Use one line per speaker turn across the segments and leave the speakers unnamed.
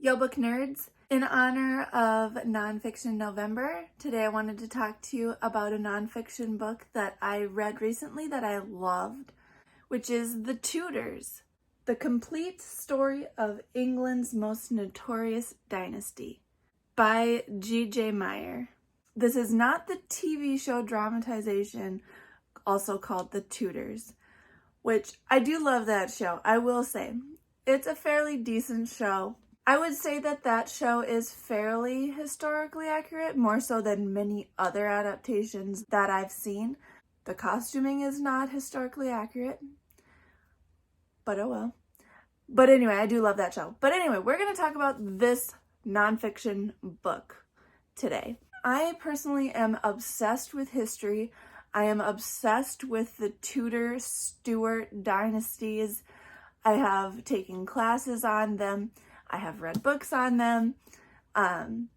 Yo book nerds, in honor of Nonfiction November, today I wanted to talk to you about a nonfiction book that I read recently that I loved, which is The Tudors, the complete story of England's most notorious dynasty by G.J. Meyer. This is not the TV show dramatization, also called The Tudors, which I do love that show, I will say. It's a fairly decent show. I would say that that show is fairly historically accurate, more so than many other adaptations that I've seen. The costuming is not historically accurate, but oh well. But anyway, I do love that show. But anyway, we're going to talk about this nonfiction book today. I personally am obsessed with history. I am obsessed with the Tudor, Stuart dynasties. I have taken classes on them. I have read books on them, and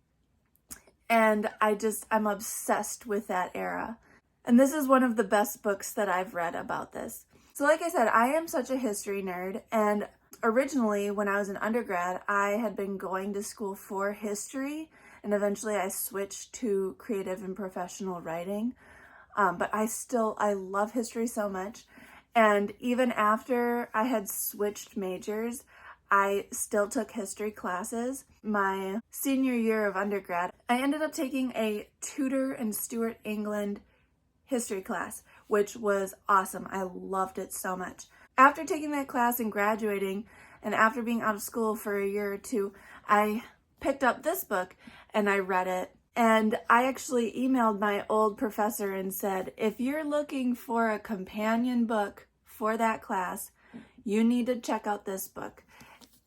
I'm obsessed with that era. And this is one of the best books that I've read about this. So like I said, I am such a history nerd, and originally when I was an undergrad, I had been going to school for history, and eventually I switched to creative and professional writing. But I love history so much. And even after I had switched majors, I still took history classes. My senior year of undergrad, I ended up taking a Tudor and Stuart England history class, which was awesome. I loved it so much. After taking that class and graduating, and after being out of school for a year or two, I picked up this book and I read it. And I actually emailed my old professor and said, if you're looking for a companion book for that class, you need to check out this book.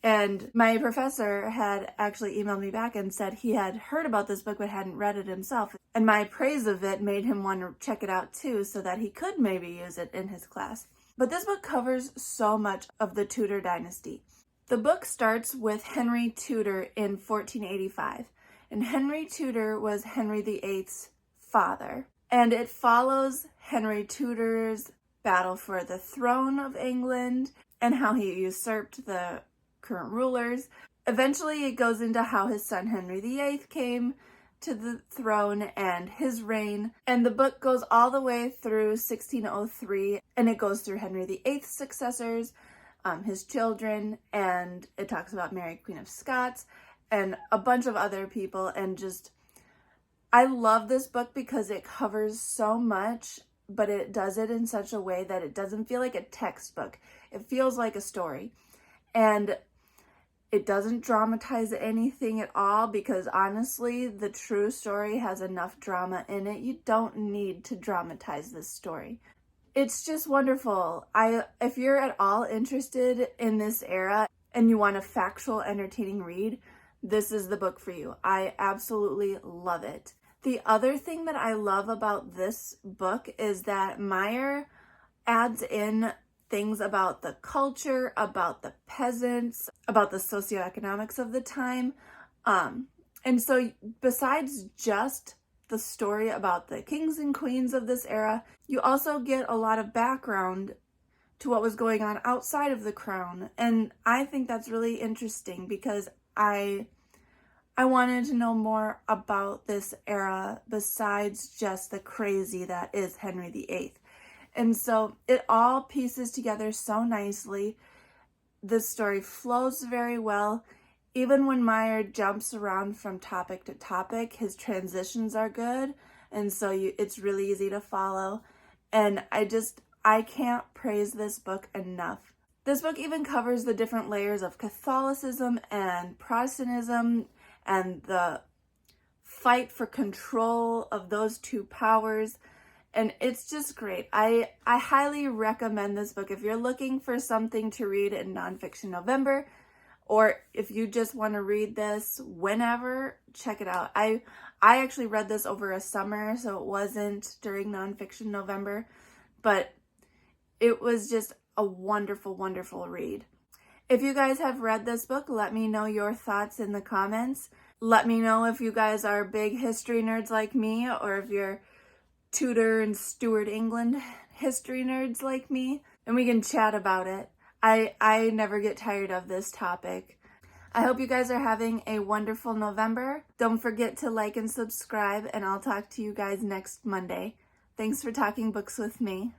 And my professor had actually emailed me back and said he had heard about this book but hadn't read it himself. And my praise of it made him want to check it out too, so that he could maybe use it in his class. But this book covers so much of the Tudor dynasty. The book starts with Henry Tudor in 1485. And Henry Tudor was Henry VIII's father. And it follows Henry Tudor's battle for the throne of England and how he usurped the current rulers. Eventually it goes into how his son Henry VIII came to the throne and his reign. And the book goes all the way through 1603, and it goes through Henry VIII's successors, his children, and it talks about Mary, Queen of Scots, and a bunch of other people. And just, I love this book because it covers so much, but it does it in such a way that it doesn't feel like a textbook. It feels like a story. And it doesn't dramatize anything at all, because honestly, the true story has enough drama in it. You don't need to dramatize this story. It's just wonderful. If you're at all interested in this era and you want a factual, entertaining read, this is the book for you. I absolutely love it. The other thing that I love about this book is that Meyer adds in things about the culture, about the peasants, about the socioeconomics of the time. And so besides just the story about the kings and queens of this era, you also get a lot of background to what was going on outside of the crown. And I think that's really interesting because I wanted to know more about this era besides just the crazy that is Henry VIII. And so it all pieces together so nicely. The story flows very well. Even when Meyer jumps around from topic to topic, his transitions are good. And so it's really easy to follow. And I can't praise this book enough. This book even covers the different layers of Catholicism and Protestantism and the fight for control of those two powers. And it's just great. I highly recommend this book if you're looking for something to read in Nonfiction November, or if you just want to read this whenever, check it out. I actually read this over a summer, so it wasn't during Nonfiction November, but it was just a wonderful, wonderful read. If you guys have read this book, let me know your thoughts in the comments. Let me know if you guys are big history nerds like me, or if you're Tudor and Stuart England history nerds like me, and we can chat about it. I never get tired of this topic. I hope you guys are having a wonderful November. Don't forget to like and subscribe, and I'll talk to you guys next Monday. Thanks for talking books with me.